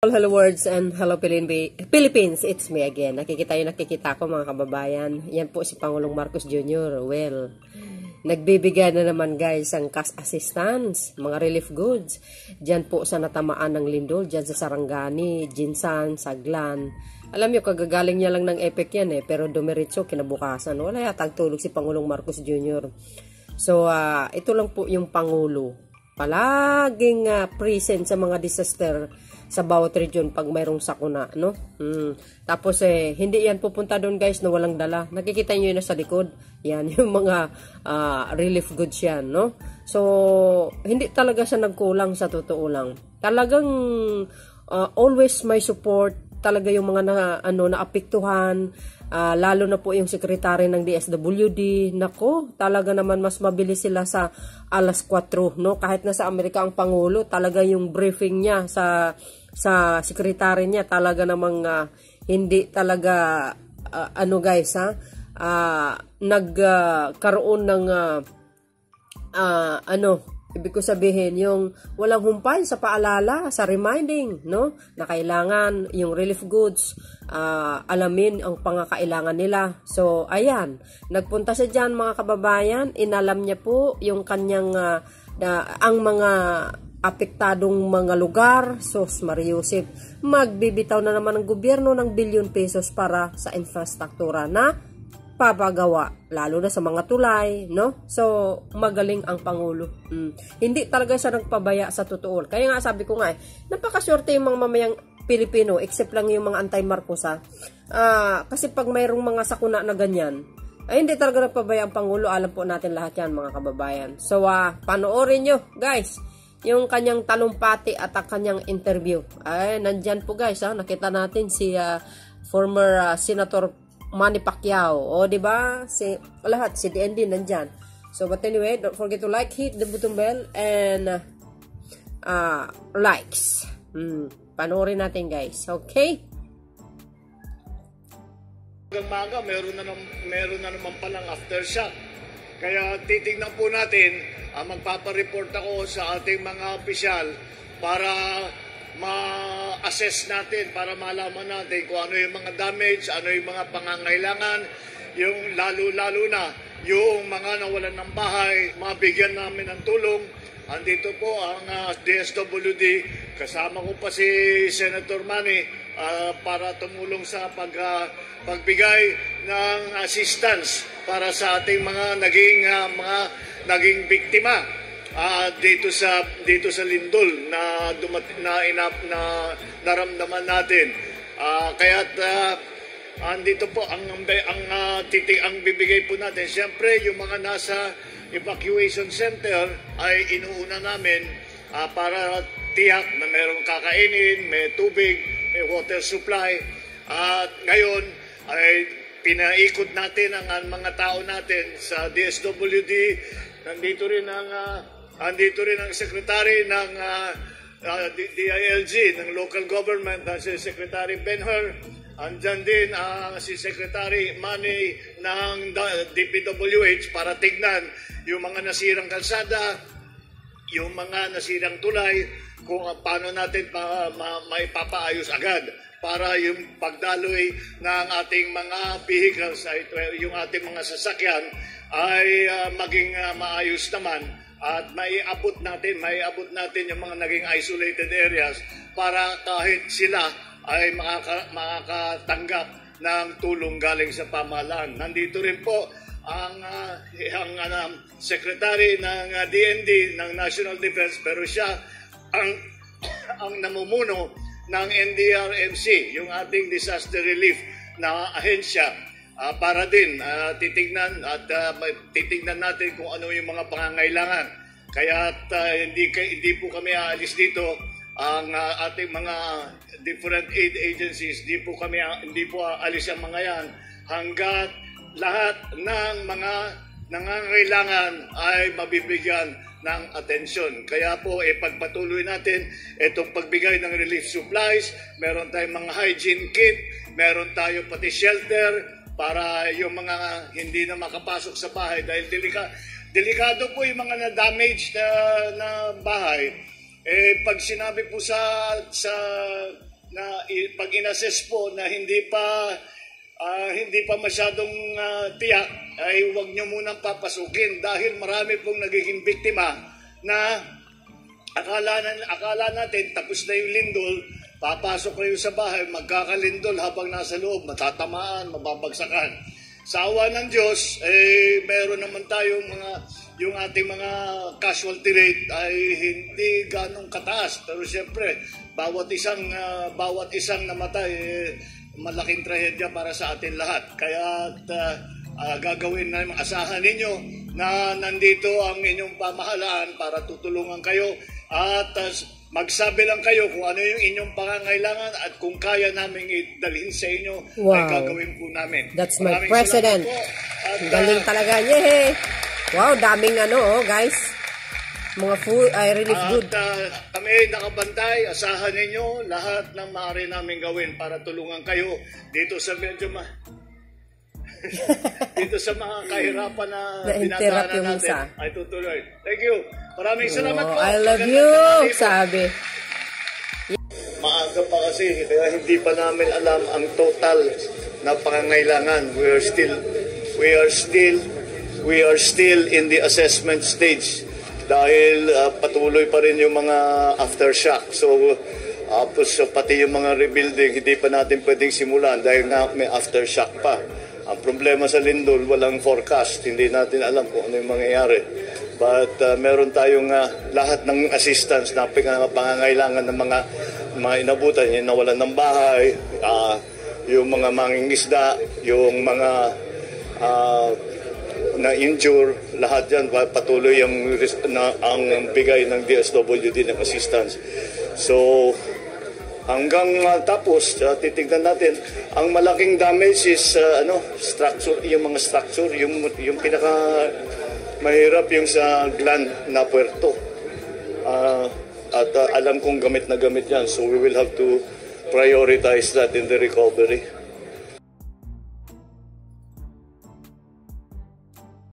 Hello words and hello Philippines, it's me again. Nakikita ko mga kababayan. Yan po si Pangulong Marcos Jr. Well, nagbibigay na naman guys ang cash assistance, mga relief goods. Diyan po sa natamaan ng lindol, diyan sa Sarangani, Jinsan, Saglan. Alam nyo, kagagaling niya lang ng epic yan pero dumiritso kinabukasan. Wala yatang tulog si Pangulong Marcos Jr. So, ito lang po yung Pangulo. Palaging present sa mga disaster sa bawat region pag mayroong sakuna, no? Tapos hindi yan pupunta doon guys na walang dala. Nakikita niyo yun sa likod. Yan yung mga relief goods yan, no? So, hindi talaga siya nagkulang sa totoo lang. Talagang always may support talaga yung mga naapektuhan, lalo na po yung sekretary ng DSWD. Nako, talaga naman mas mabilis sila sa alas 4, no? Kahit nasa Amerika ang Pangulo, talaga yung briefing niya sa sekretary niya, talaga namang hindi talaga guys, nagkaroon ng ibig ko sabihin, yung walang humpay sa paalala, sa reminding, no? Na kailangan yung relief goods, alamin ang pangakailangan nila. So, ayan. Nagpunta siya dyan, mga kababayan. Inalam niya po yung kanyang, ang mga apektadong mga lugar. Sos Mariusip, magbibitaw na naman ng gobyerno ng bilyon pesos para sa infrastruktura na papagawa, lalo na sa mga tulay, no? So, magaling ang Pangulo. Hindi talaga siya nagpabaya sa totoo. Kaya nga sabi ko nga, napakaswerte yung mga mamayang Pilipino, except lang yung mga anti-Marcos, kasi pag mayroong mga sakuna na ganyan, ay hindi talaga nagpabaya ang Pangulo. Alam po natin lahat yan, mga kababayan. So, panoorin nyo, guys, yung kanyang talumpati at ang kanyang interview. Ay, nandyan po guys, nakita natin si former Senator Manny Pacquiao, di ba? Lahat si DND nandyan. So but anyway, don't forget to like, hit the button bell and likes. Panoorin natin guys. Okay? Hanggang maga, meron na naman palang aftershock. Kaya titignan po natin, magpapareport ako sa ating mga opisyal para ma-assess natin, para malaman natin kung ano yung mga damage, ano yung mga pangangailangan, yung lalo-lalo na yung mga nawalan ng bahay, mabigyan namin ng tulong. Andito po ang DSWD, kasama ko pa si Senator Manny para tumulong sa pagbigay ng assistance para sa ating mga naging biktima. Dito sa lindol na naramdaman natin. Kaya't andito po ang bibigay po natin. Siyempre, yung mga nasa evacuation center ay inuuna namin para tiyak na mayroong kakainin, may tubig, may water supply. Ngayon ay pinaikot natin ang mga tao natin sa DSWD. Andito rin ang secretary ng DILG, ng local government, si Secretary Benher. Andyan din si Secretary Manny ng DPWH para tignan yung mga nasirang kalsada, yung mga nasirang tulay, kung paano natin maipapaayos agad para yung pagdaloy ng ating mga vehicles, yung ating mga sasakyan ay maging maayos naman. At maiabot natin yung mga naging isolated areas para kahit sila ay makakatanggap ng tulong galing sa pamahalaan. Nandito rin po ang Secretary ng DND ng National Defense, pero siya ang namumuno ng NDRMC, yung ating disaster relief na ahensya. Para din titignan natin kung ano yung mga pangangailangan. Kaya hindi po kami aalis dito. Ang ating mga different aid agencies, hindi po aalis ang mga yan hanggat lahat ng mga nangangailangan ay mabibigyan ng atensyon. Kaya po pagpatuloy natin itong pagbigay ng relief supplies. Meron tayong mga hygiene kit, meron tayo pati shelter para yung mga hindi na makapasok sa bahay dahil delikado po yung mga na-damage na bahay. Pag sinabi po sa na pag inassess po na hindi pa masyadong tiyak, ay huwag nyo munang papasukin dahil marami pong nagiging biktima na akala natin tapos na yung lindol, papasok kayo sa bahay, magkakalindol habang nasa loob, matatamaan, mababagsakan. Sa awa ng Diyos, meron naman tayong yung ating mga casualty rate ay hindi ganong kataas. Pero siyempre, bawat isang namatay, malaking trahedya para sa atin lahat. Kaya gagawin na, asahan ninyo na nandito ang inyong pamahalaan para tutulungan kayo at magsabi lang kayo kung ano yung inyong pangangailangan at kung kaya namin idalhin sa inyo, ay gagawin po namin. That's my president. Galing talaga niya, eh. Wow, daming guys. Mga food, relief good. At kami nakabantay, asahan ninyo lahat ng maaari namin gawin para tulungan kayo dito sa medyo dito sa mga kahirapan na dinadaanan natin. Ay tutuloy. Thank you. Maraming salamat po. I love you, sabi. Maaga pa kasi, kaya hindi pa namin alam ang total na pangangailangan. We are still in the assessment stage dahil patuloy pa rin yung mga aftershock. So, pati yung mga rebuilding, hindi pa natin pwedeng simulan dahil may aftershock pa. Ang problema sa lindol, walang forecast. Hindi natin alam kung ano yung mangyayari. But meron tayong lahat ng assistance na pangangailangan ng mga inabutan, yung nawalan ng bahay, yung mga mangingisda, yung mga na-injure, lahat yan, patuloy ang bigay ng DSWD ng assistance. So, hanggang tapos, titignan natin, ang malaking damage is structure, yung mga structure, yung pinaka mahirap yung sa gland na puerto. At alam kong gamit na gamit yan, so we will have to prioritize that in the recovery.